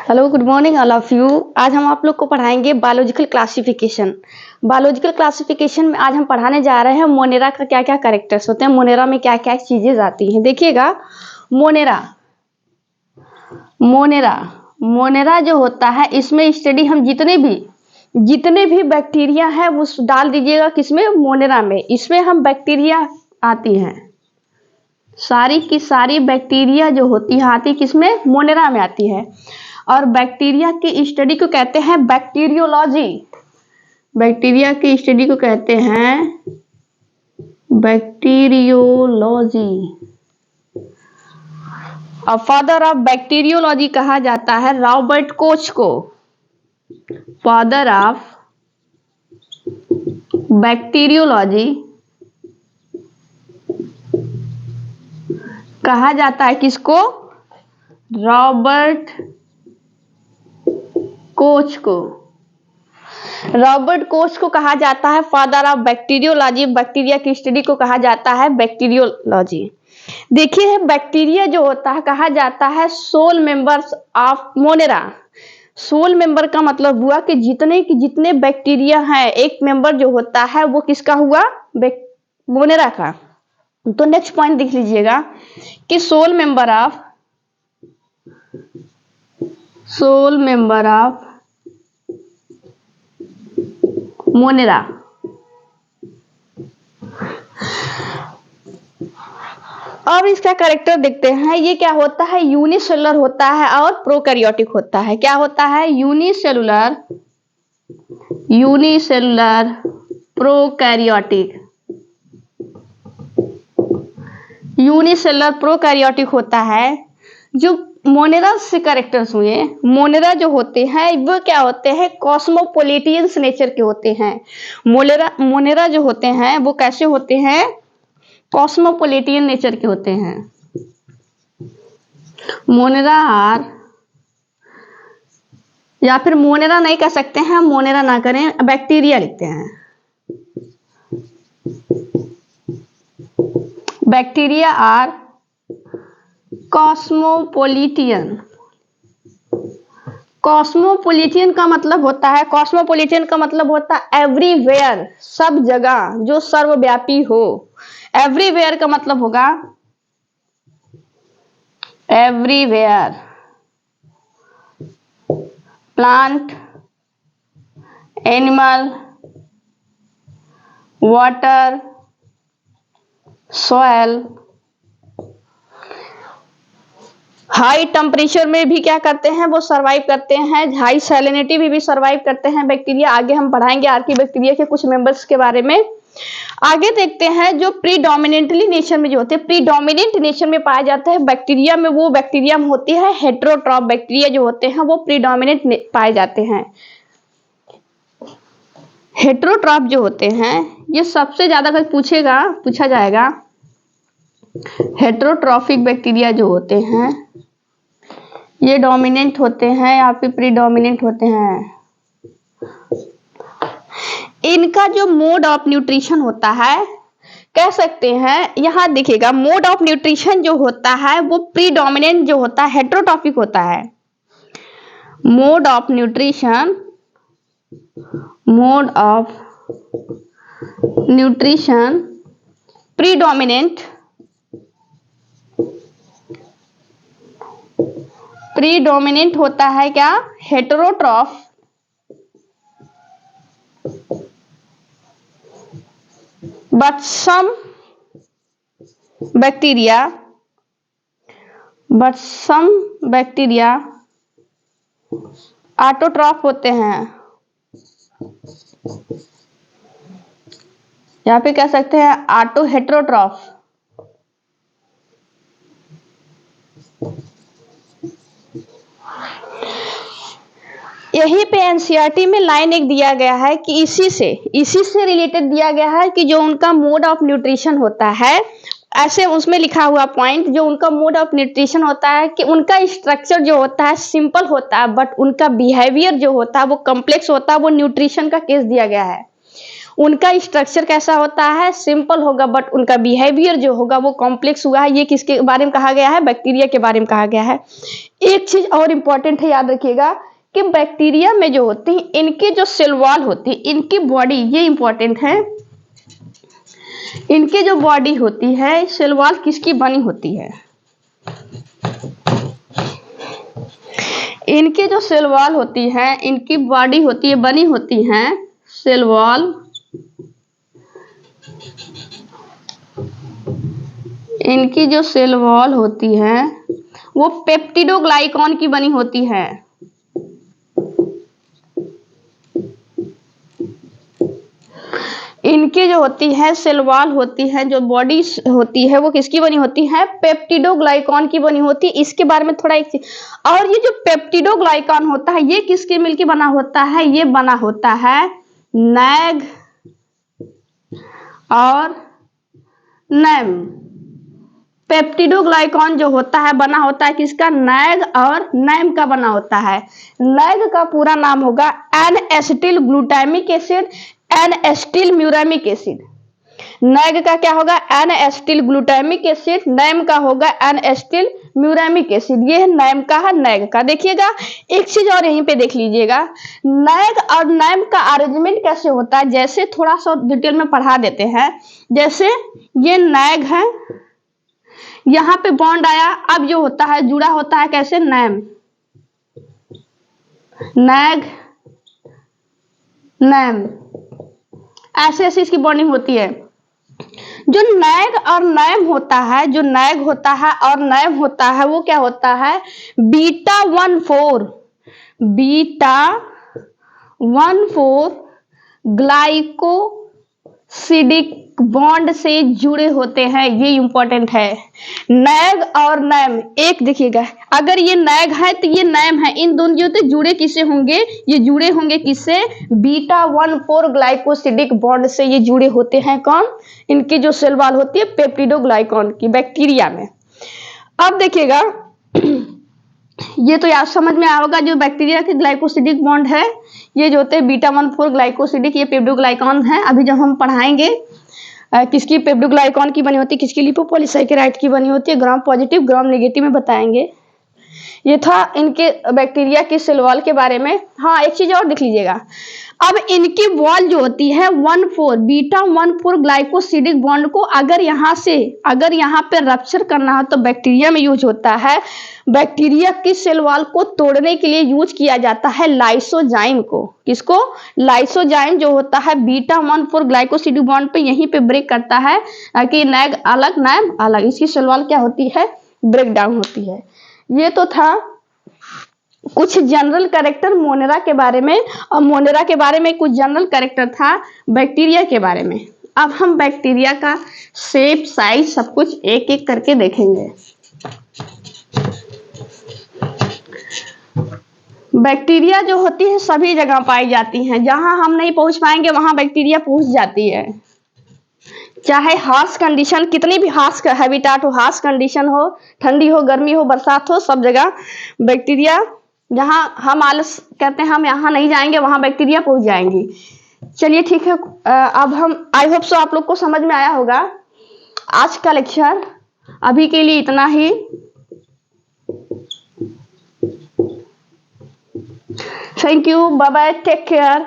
Hello, good morning all of you. आज हम आप लोग को पढ़ाएंगे बायोलॉजिकल क्लासिफिकेशन। बायोलॉजिकल क्लासिफिकेशन में आज हम पढ़ाने जा रहे हैं मोनेरा का क्या क्या कैरेक्टर्स होते हैं, मोनेरा में क्या क्या चीजें आती हैं। देखिएगा, मोनेरा मोनेरा मोनेरा जो होता है, इसमें स्टडी हम जितने भी बैक्टीरिया है वो डाल दीजिएगा किसमें, मोनेरा में। इसमें हम बैक्टीरिया आती हैं, सारी की सारी बैक्टीरिया जो होती है आती किसमें, मोनेरा में आती है। और बैक्टीरिया की स्टडी को कहते हैं बैक्टीरियोलॉजी। बैक्टीरिया की स्टडी को कहते हैं बैक्टीरियोलॉजी। और फादर ऑफ बैक्टीरियोलॉजी कहा जाता है रॉबर्ट कोच को। फादर ऑफ बैक्टीरियोलॉजी कहा जाता है किसको, रॉबर्ट कोच को। रॉबर्ट कोच को कहा जाता है फादर ऑफ बैक्टीरियोलॉजी। बैक्टीरिया की स्टडी को कहा जाता है बैक्टीरियोलॉजी। देखिए, बैक्टीरिया जो होता है कहा जाता है sole members of Monera. Sole member का मतलब हुआ कि जितने बैक्टीरिया हैं, एक मेंबर जो होता है वो किसका हुआ, मोनेरा का। तो नेक्स्ट पॉइंट देख लीजिएगा कि सोल मेंबर ऑफ मोनेरा। अब इसका कैरेक्टर देखते हैं। ये क्या होता है, यूनिसेलुलर होता है और प्रोकैरियोटिक होता है। क्या होता है, यूनिसेलुलर प्रोकैरियोटिक। यूनिसेलुलर प्रोकैरियोटिक होता है। जो मोनेरा से कैरेक्टर्स हुए, मोनेरा जो होते हैं वो क्या होते हैं, कॉस्मोपोलिटियंस नेचर के होते हैं। मोनेरा जो होते हैं वो कैसे होते हैं, कॉस्मोपोलिटियन नेचर के होते हैं। मोनेरा आर, या फिर मोनेरा नहीं कह सकते हैं, मोनेरा ना करें, बैक्टीरिया लिखते हैं। Bacteria are कॉस्मोपोलिटियन। कॉस्मोपोलिटियन का मतलब होता है एवरीवेयर, सब जगह, जो सर्वव्यापी हो। एवरीवेयर का मतलब होगा everywhere, plant, animal, water, soil. High temperature में भी क्या करते हैं, वो सरवाइव करते हैं। हाई सैलिनिटी भी सरवाइव करते हैं बैक्टीरिया। आगे हम पढ़ाएंगे आर्कीबैक्टीरिया के कुछ मेंबर्स के बारे में। आगे देखते हैं जो प्रीडोमिनेंटली नेचर में जो होते हैं, प्रीडोमिनेंट नेचर में पाए जाते हैं बैक्टीरिया में, वो बैक्टीरिया में होती है हेटेरोट्रॉफ बैक्टीरिया जो होते हैं वो प्रीडोमिनेंट पाए जाते हैं। हेटेरोट्रॉफ जो होते हैं ये सबसे ज्यादा अगर पूछा जाएगा, हेटेरोट्रॉफिक बैक्टीरिया जो होते हैं ये डोमिनेंट होते हैं या फिर प्रीडोमिनेंट होते हैं। इनका जो मोड ऑफ न्यूट्रिशन होता है, कह सकते हैं, यहां देखिएगा, मोड ऑफ न्यूट्रिशन जो होता है वो प्रीडोमिनेंट जो होता है हेटेरोट्रॉफिक होता है। मोड ऑफ न्यूट्रिशन प्रीडोमिनेंट होता है क्या, heterotroph. But some bacteria autotroph होते हैं, या फिर कह सकते हैं ऑटो हेटेरोट्रॉफ। यहीं पे एनसीईआरटी में लाइन एक दिया गया है कि इसी से रिलेटेड दिया गया है कि जो उनका मोड ऑफ न्यूट्रिशन होता है, ऐसे उसमें लिखा हुआ पॉइंट, जो उनका मोड ऑफ न्यूट्रिशन होता है कि उनका स्ट्रक्चर जो होता है सिंपल होता है, बट उनका बिहेवियर जो होता है वो कॉम्प्लेक्स होता है। वो न्यूट्रिशन का केस दिया गया है। उनका स्ट्रक्चर कैसा होता है, सिंपल होगा, बट उनका बिहेवियर जो होगा वो कॉम्प्लेक्स हुआ है। ये किसके बारे में कहा गया है, बैक्टीरिया के बारे में कहा गया है। एक चीज और इंपॉर्टेंट है, याद रखिएगा कि बैक्टीरिया में जो होती है इनकी जो सेल वॉल होती है, इनकी बॉडी, ये इंपॉर्टेंट है, इनकी जो बॉडी होती है सेल वॉल किसकी बनी होती है, इनकी जो सेल वॉल होती है, इनकी बॉडी होती है, बनी होती है सेल वॉल, इनकी जो सेल वॉल होती है वो पेप्टिडोग्लाइकॉन की बनी होती है। इनकी जो होती है सेल वॉल होती है, जो बॉडी होती है वो किसकी बनी होती है, पेप्टिडोग्लाइकॉन की बनी होती है। इसके बारे में थोड़ा एक चीज और, ये जो पेप्टिडोग्लाइकॉन होता है ये किसके मिलकर बना होता है, ये बना होता है नैग और नैम। पेप्टिडोग्लाइकॉन जो होता है बना होता है किसका, नैग और नैम का बना होता है। नैग का पूरा नाम होगा N acetyl glutamic acid, N acetyl muramic acid. NAG का क्या होगा, N acetyl glutamic acid, NAM का होगा एन एसिटिल म्यूरामिक एसिड। ये है नैम का है, नैग का। देखिएगा एक चीज और यहीं पे देख लीजिएगा, नैग और नैम का अरेंजमेंट कैसे होता है, जैसे थोड़ा सा डिटेल में पढ़ा देते हैं। जैसे ये नैग है, यहां पे बॉन्ड आया, अब जो होता है जुड़ा होता है कैसे, नैम, नैग नैम, ऐसे ऐसे इसकी बॉन्डिंग होती है। जो नैग और नैम होता है, जो नैग होता है और नैम होता है वो क्या होता है, बीटा 1,4 ग्लाइकोसिडिक बॉन्ड से जुड़े होते हैं। ये इंपॉर्टेंट है, नैग और नैम। एक देखिएगा, अगर ये नैग है तो ये नैम है, इन दोनों जो तो जुड़े किससे होंगे, ये जुड़े होंगे किससे, बीटा 1,4 ग्लाइकोसिडिक बॉन्ड से ये जुड़े होते हैं। कौन, इनकी जो सेल वॉल होती है पेप्टिडोग्लाइकॉन की, बैक्टीरिया में। अब देखिएगा ये तो याद समझ में आया होगा, जो बैक्टीरिया के ग्लाइकोसिडिक बॉन्ड है ये जो होते हैं बीटा 1,4 ग्लाइकोसिडिक, ये पेप्टिडोग्लाइकॉन है। अभी जब हम पढ़ाएंगे किसकी पेप्टिडोग्लाइकॉन की बनी होती है, किसकी लिपोपॉलीसैकेराइड की बनी होती है, ग्राम पॉजिटिव ग्राम नेगेटिव में बताएंगे। ये था इनके बैक्टीरिया की सेल वॉल के बारे में। हाँ एक चीज और देख लीजिएगा, अब इनकी वॉल जो होती है 1,4 बीटा 1,4 ग्लाइकोसिडिक बॉन्ड को अगर यहाँ पे रप्चर करना हो तो बैक्टीरिया में यूज होता है। बैक्टीरिया की सेल वॉल को तोड़ने के लिए यूज किया जाता है लाइसोजाइम को। किसको, लाइसोजाइम जो होता है बीटा 1,4 ग्लाइकोसिडिक बॉन्ड पे यहीं पे ब्रेक करता है कि नैग अलग नैम अलग, इसकी सेल वॉल क्या होती है, ब्रेक डाउन होती है। ये तो था कुछ जनरल कैरेक्टर मोनेरा के बारे में, और मोनेरा के बारे में कुछ जनरल कैरेक्टर था बैक्टीरिया के बारे में। अब हम बैक्टीरिया का शेप, साइज सब कुछ एक एक करके देखेंगे। बैक्टीरिया जो होती है सभी जगह पाई जाती हैं, जहां हम नहीं पहुंच पाएंगे वहां बैक्टीरिया पहुंच जाती है। चाहे हार्श कंडीशन, कितनी भी हार्श हैबिटाट हो, हार्श कंडीशन हो, ठंडी हो, गर्मी हो, बरसात हो, सब जगह बैक्टीरिया, जहां हम आलस कहते हैं हम यहाँ नहीं जाएंगे वहां बैक्टीरिया पहुंच जाएंगी। चलिए ठीक है, अब हम आई होप सो आप लोग को समझ में आया होगा। आज का लेक्चर अभी के लिए इतना ही। Thank you, bye bye, take care.